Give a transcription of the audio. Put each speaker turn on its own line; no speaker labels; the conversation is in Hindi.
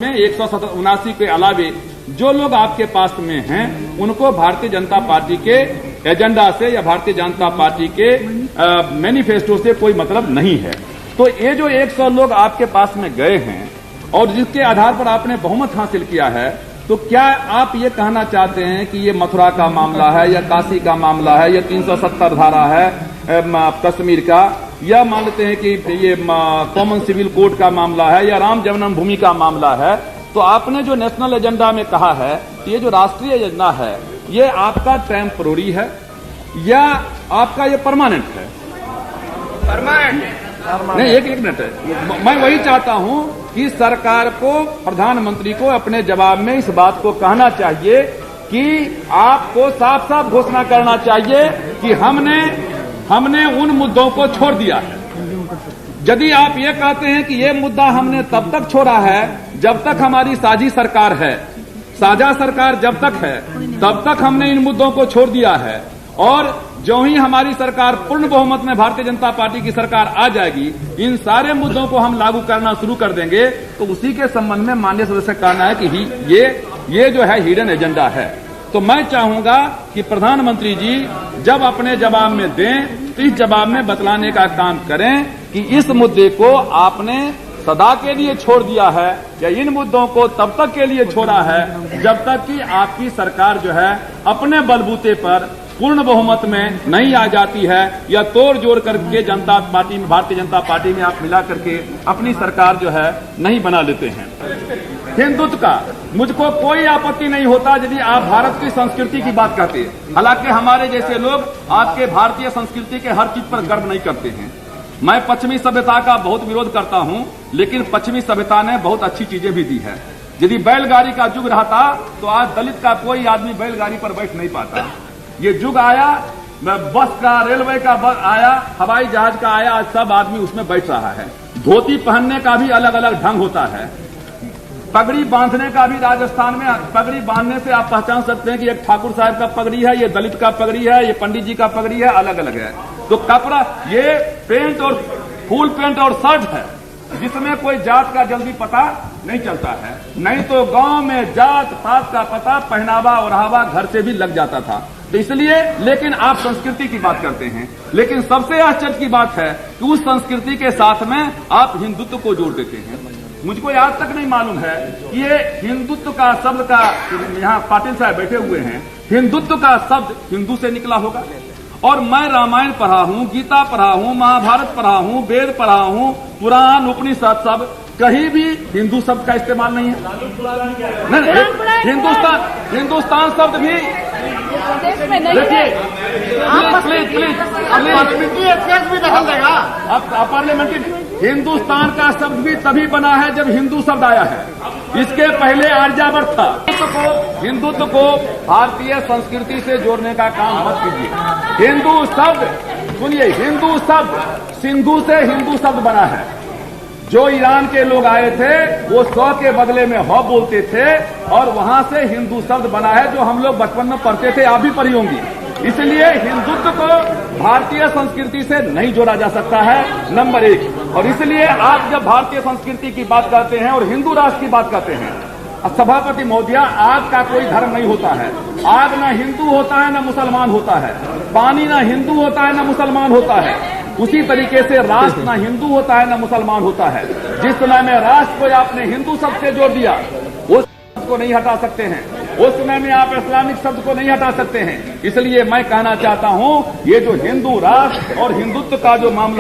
में 179 के अलावे जो लोग आपके पास में हैं उनको भारतीय जनता पार्टी के एजेंडा से या भारतीय जनता पार्टी के मैनिफेस्टो से कोई मतलब नहीं है। तो ये जो 100 लोग आपके पास में गए हैं और जिसके आधार पर आपने बहुमत हासिल किया है, तो क्या आप ये कहना चाहते हैं कि ये मथुरा का मामला है या काशी का मामला है या 370 धारा है कश्मीर का, या मान लेते हैं कि ये कॉमन सिविल कोड का मामला है या राम जन्मभूमि का मामला है? तो आपने जो नेशनल एजेंडा में कहा है, ये जो राष्ट्रीय एजेंडा है, ये आपका टेम्पररी है या आपका ये परमानेंट है? परमानेंट नहीं, एक मिनट है। मैं वही चाहता हूं कि सरकार को, प्रधानमंत्री को अपने जवाब में इस बात को कहना चाहिए कि आपको साफ साफ घोषणा करना चाहिए कि हमने उन मुद्दों को छोड़ दिया है। यदि आप ये कहते हैं कि ये मुद्दा हमने तब तक छोड़ा है जब तक हमारी साझी सरकार है, साझा सरकार जब तक है तब तक हमने इन मुद्दों को छोड़ दिया है, और जो ही हमारी सरकार पूर्ण बहुमत में भारतीय जनता पार्टी की सरकार आ जाएगी, इन सारे मुद्दों को हम लागू करना शुरू कर देंगे, तो उसी के संबंध में माननीय सदस्य का कहना है कि ये जो है हिडन एजेंडा है। तो मैं चाहूंगा कि प्रधानमंत्री जी जब अपने जवाब में दें तो इस जवाब में बतलाने का काम करें कि इस मुद्दे को आपने सदा के लिए छोड़ दिया है या इन मुद्दों को तब तक के लिए छोड़ा है जब तक कि आपकी सरकार जो है अपने बलबूते पर पूर्ण बहुमत में नहीं आ जाती है, या तोड़ जोड़ करके जनता पार्टी में, भारतीय जनता पार्टी में आप मिला करके अपनी सरकार जो है नहीं बना लेते हैं। हिंदुत्व का मुझको कोई आपत्ति नहीं होता यदि आप भारत की संस्कृति की बात करते हैं। हालांकि हमारे जैसे लोग आपके भारतीय संस्कृति के हर चीज पर गर्व नहीं करते हैं। मैं पश्चिमी सभ्यता का बहुत विरोध करता हूं, लेकिन पश्चिमी सभ्यता ने बहुत अच्छी चीजें भी दी है। यदि बैलगाड़ी का युग रहता तो आज दलित का कोई आदमी बैलगाड़ी पर बैठ नहीं पाता। ये युग आया, बस का, रेलवे का आया, हवाई जहाज का आया, आज सब आदमी उसमें बैठ रहा है। धोती पहनने का भी अलग अलग ढंग होता है। पगड़ी बांधने का भी राजस्थान में, पगड़ी बांधने से आप पहचान सकते हैं कि एक ठाकुर साहब का पगड़ी है, ये दलित का पगड़ी है, ये पंडित जी का पगड़ी है, अलग अलग है। तो कपड़ा, ये पेंट और फुल पेंट और शर्ट है जिसमें कोई जात का जल्दी पता नहीं चलता है। नहीं तो गांव में जात पात का पता पहनावा ओढ़ावा घर से भी लग जाता था। तो इसलिए, लेकिन आप संस्कृति की बात करते हैं, लेकिन सबसे आश्चर्य की बात है कि उस संस्कृति के साथ में आप हिंदुत्व को जोड़ देते हैं। मुझको आज तक नहीं मालूम है कि ये हिंदुत्व का शब्द का, यहाँ पाटिल साहब बैठे हुए हैं, हिंदुत्व का शब्द हिंदू से निकला होगा। और मैं रामायण पढ़ा हूँ, गीता पढ़ा हूँ, महाभारत पढ़ा हूँ, वेद पढ़ा हूँ, पुराण उपनिषद सब, कहीं भी हिंदू शब्द का इस्तेमाल नहीं है। नहीं, हिंदुस्तान शब्द भी देखिए, प्लीज पार्लियामेंट्री, हिंदुस्तान का शब्द भी तभी बना है जब हिंदू शब्द आया है। इसके पहले आर्यावर्त था। हिंदुत्व को भारतीय संस्कृति से जोड़ने का काम मत कीजिए। हिंदू शब्द, सुनिए, हिंदू शब्द सिंधु से हिंदू शब्द बना है। जो ईरान के लोग आए थे वो 100 के बदले में 100 बोलते थे, और वहां से हिंदू शब्द बना है जो हम लोग बचपन में पढ़ते थे, आप भी पढ़ी होंगी। इसलिए हिंदुत्व को भारतीय संस्कृति से नहीं जोड़ा जा सकता है, नंबर 1। और इसलिए आप जब भारतीय संस्कृति की बात करते हैं और हिंदू राष्ट्र की बात करते हैं, सभापति महोदय, आग का कोई धर्म नहीं होता है। आग न हिंदू होता है न मुसलमान होता है, पानी न हिंदू होता है न मुसलमान होता है। उसी तरीके से राष्ट्र न हिंदू होता है न मुसलमान होता है। जिस समय में राष्ट्र को आपने हिंदू शब्द से जोड़ दिया, उस शब्द को नहीं हटा सकते हैं। उस समय में आप इस्लामिक शब्द को नहीं हटा सकते हैं। इसलिए मैं कहना चाहता हूं, ये जो हिंदू राष्ट्र और हिंदुत्व का जो मामला